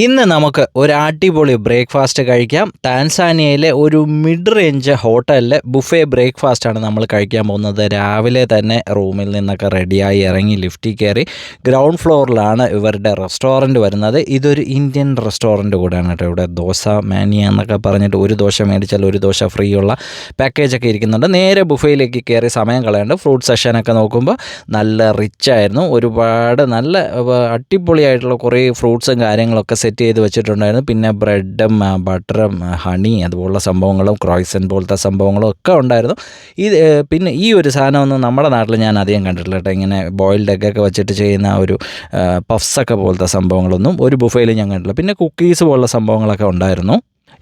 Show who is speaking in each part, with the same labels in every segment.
Speaker 1: ഇന്ന് നമുക്ക് ഒരു അടിപൊളി ബ്രേക്ക്ഫാസ്റ്റ് കഴിക്കാം. ടാൻസാനിയയിലെ ഒരു മിഡ് റേഞ്ച് ഹോട്ടലിലെ ബുഫേ ബ്രേക്ക്ഫാസ്റ്റാണ് നമ്മൾ കഴിക്കാൻ പോകുന്നത്. രാവിലെ തന്നെ റൂമിൽ നിന്നൊക്കെ റെഡിയായി ഇറങ്ങി ലിഫ്റ്റിൽ കയറി ഗ്രൗണ്ട് ഫ്ലോറിലാണ് ഇവരുടെ റെസ്റ്റോറൻറ്റ് വരുന്നത്. ഇതൊരു ഇന്ത്യൻ റെസ്റ്റോറൻറ്റ് കൂടെയാണ് കേട്ടോ. ഇവിടെ ദോശ മാനിയ എന്നൊക്കെ പറഞ്ഞിട്ട് ഒരു ദോശ മേടിച്ചാൽ ഒരു ദോശ ഫ്രീ ഉള്ള പാക്കേജൊക്കെ ഇരിക്കുന്നുണ്ട്. നേരെ ബുഫേയിലേക്ക് കയറി സമയം കളയാണ്ട് ഫ്രൂട്ട് സെഷനൊക്കെ നോക്കുമ്പോൾ നല്ല റിച്ചായിരുന്നു. ഒരുപാട് നല്ല അടിപൊളിയായിട്ടുള്ള കുറേ ഫ്രൂട്ട്സും കാര്യങ്ങളൊക്കെ സെറ്റ് ചെയ്ത് വെച്ചിട്ടുണ്ടായിരുന്നു. പിന്നെ ബ്രെഡും ബട്ടറും ഹണി അതുപോലുള്ള സംഭവങ്ങളും ക്രോയ്സൻ പോലത്തെ സംഭവങ്ങളും ഒക്കെ ഉണ്ടായിരുന്നു. പിന്നെ ഈ ഒരു സാധനമൊന്നും നമ്മുടെ നാട്ടിൽ ഞാൻ അധികം കണ്ടിട്ടില്ല കേട്ടോ. ഇങ്ങനെ ബോയിൽഡ് എഗ്ഗൊക്കെ വെച്ചിട്ട് ചെയ്യുന്ന ഒരു പഫ്സൊക്കെ പോലത്തെ സംഭവങ്ങളൊന്നും ഒരു ബുഫേയിൽ ഞാൻ കണ്ടിട്ടില്ല. പിന്നെ കുക്കീസ് പോലുള്ള സംഭവങ്ങളൊക്കെ ഉണ്ടായിരുന്നു.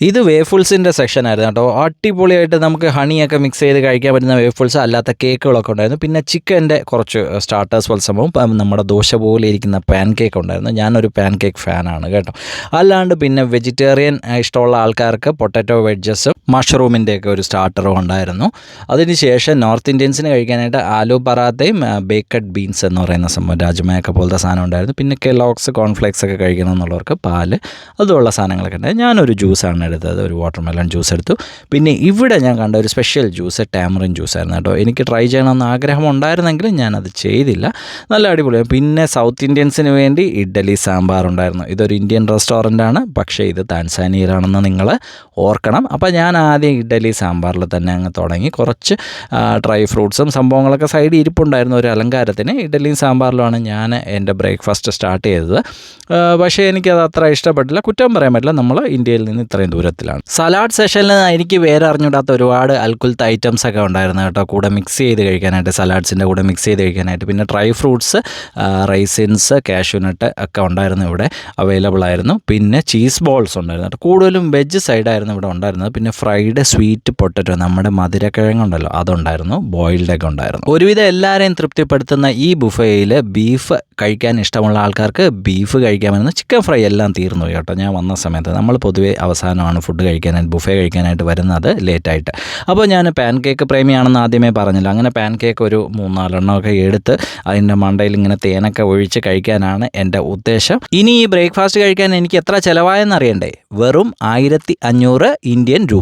Speaker 1: ഇത് വേഫിൾസിൻ്റെ സെക്ഷനായിരുന്നു കേട്ടോ. അടിപൊളിയായിട്ട് നമുക്ക് ഹണിയൊക്കെ മിക്സ് ചെയ്ത് കഴിക്കാൻ പറ്റുന്ന വേഫിൾസ്, അല്ലാത്ത കേക്കുകളൊക്കെ ഉണ്ടായിരുന്നു. പിന്നെ ചിക്കൻ്റെ കുറച്ച് സ്റ്റാർട്ടേഴ്സ് പോലെ സംഭവം, നമ്മുടെ ദോശ പോലെ ഇരിക്കുന്ന പാൻ കേക്ക് ഉണ്ടായിരുന്നു. ഞാനൊരു പാൻ കേക്ക് ഫാനാണ് കേട്ടോ. അല്ലാണ്ട് പിന്നെ വെജിറ്റേറിയൻ ഇഷ്ടമുള്ള ആൾക്കാർക്ക് പൊട്ടാറ്റോ വെഡ്ജസും മഷ്റൂമിൻ്റെയൊക്കെ ഒരു സ്റ്റാർട്ടറും ഉണ്ടായിരുന്നു. അതിനുശേഷം നോർത്ത് ഇന്ത്യൻസിന് കഴിക്കാനായിട്ട് ആലു പറാത്തയും ബേക്കഡ് ബീൻസ് എന്ന് പറയുന്ന സംഭവം, രാജ്മയൊക്കെ പോലത്തെ സാധനം ഉണ്ടായിരുന്നു. പിന്നെ കെലോക്സ് കോൺഫ്ലേക്സ് ഒക്കെ കഴിക്കണം എന്നുള്ളവർക്ക് പാല് അതുള്ള സാധനങ്ങളൊക്കെ ഉണ്ടായിരുന്നു. ഞാനൊരു ജ്യൂസാണ് എടുത്തത്, ഒരു വാട്ടർമെലൺ ജ്യൂസ് എടുത്തു. പിന്നെ ഇവിടെ ഞാൻ കണ്ട ഒരു സ്പെഷ്യൽ ജ്യൂസ് ടാമറിൻ ജ്യൂസായിരുന്നു കേട്ടോ. എനിക്ക് ട്രൈ ചെയ്യണമെന്ന് ആഗ്രഹം ഉണ്ടായിരുന്നെങ്കിലും ഞാനത് ചെയ്തില്ല. നല്ല അടിപൊളിയാണ്. പിന്നെ സൗത്ത് ഇന്ത്യൻസിന് വേണ്ടി ഇഡ്ഡലി സാമ്പാർ ഉണ്ടായിരുന്നു. ഇതൊരു ഇന്ത്യൻ റെസ്റ്റോറൻ്റാണ്, പക്ഷേ ഇത് താൻസാനിയയിലാണെന്ന് നിങ്ങൾ ഓർക്കണം. അപ്പോൾ ഞാൻ ആദ്യം ഇഡ്ഡലി സാമ്പാറിൽ തന്നെ അങ്ങ് തുടങ്ങി. കുറച്ച് ഡ്രൈ ഫ്രൂട്ട്സും സംഭവങ്ങളൊക്കെ സൈഡിൽ ഇരിപ്പുണ്ടായിരുന്നു ഒരു അലങ്കാരത്തിന്. ഇഡ്ഡലിയും സാമ്പാറിലുമാണ് ഞാൻ എൻ്റെ ബ്രേക്ക്ഫാസ്റ്റ് സ്റ്റാർട്ട് ചെയ്തത്. പക്ഷേ എനിക്കത് അത്ര ഇഷ്ടപ്പെട്ടില്ല. കുറ്റം പറയാൻ പറ്റില്ല, നമ്മൾ ഇന്ത്യയിൽ നിന്ന് ഇത്രയും ദൂരത്തിലാണ്. സലാഡ് സെഷനിൽ എനിക്ക് വേറെ അറിഞ്ഞൂടാത്ത ഒരുപാട് അൽക്കുലത്തെ ഐറ്റംസ് ഒക്കെ ഉണ്ടായിരുന്നു കേട്ടോ. കൂടെ മിക്സ് ചെയ്ത് കഴിക്കാനായിട്ട്, സലാഡ്സിൻ്റെ കൂടെ മിക്സ് ചെയ്ത് കഴിക്കാനായിട്ട്. പിന്നെ ഡ്രൈ ഫ്രൂട്ട്സ്, റൈസിൻസ്, കാഷ്യൂനട്ട് ഒക്കെ ഉണ്ടായിരുന്നു, ഇവിടെ അവൈലബിൾ ആയിരുന്നു. പിന്നെ ചീസ് ബോൾസ് ഉണ്ടായിരുന്നു കേട്ടോ. കൂടുതലും വെജ് സൈഡായിരുന്നു ഇവിടെ ഉണ്ടായിരുന്നത്. പിന്നെ ഫ്രൈഡ് സ്വീറ്റ് പൊട്ടറ്റോ, നമ്മുടെ മധുരക്കിഴങ്ങുണ്ടല്ലോ, അതുണ്ടായിരുന്നു. ബോയിൽഡ് എഗ് ഉണ്ടായിരുന്നു. ഒരുവിധം എല്ലാവരെയും തൃപ്തിപ്പെടുത്തുന്ന ഈ ബുഫേയിൽ ബീഫ് കഴിക്കാൻ ഇഷ്ടമുള്ള ആൾക്കാർക്ക് ബീഫ് കഴിക്കാമെന്ന്. ചിക്കൻ ഫ്രൈ എല്ലാം തീർന്നു കേട്ടോ ഞാൻ വന്ന സമയത്ത്. നമ്മൾ പൊതുവേ അവസാനമാണ് ഫുഡ് കഴിക്കാനായിട്ട്, ബുഫേ കഴിക്കാനായിട്ട് വരുന്നത് ലേറ്റായിട്ട്. അപ്പോൾ ഞാൻ പാൻ കേക്ക് പ്രേമിയാണെന്ന് ആദ്യമേ പറഞ്ഞില്ല. അങ്ങനെ പാൻ കേക്ക് ഒരു 3-4 എണ്ണമൊക്കെ എടുത്ത് അതിൻ്റെ മണ്ടയിൽ ഇങ്ങനെ തേനൊക്കെ ഒഴിച്ച് കഴിക്കാനാണ് എൻ്റെ ഉദ്ദേശം. ഇനി ഈ ബ്രേക്ക്ഫാസ്റ്റ് കഴിക്കാൻ എനിക്ക് എത്ര ചിലവായെന്ന് അറിയണ്ടേ? വെറും 1500 ഇന്ത്യൻ രൂപ.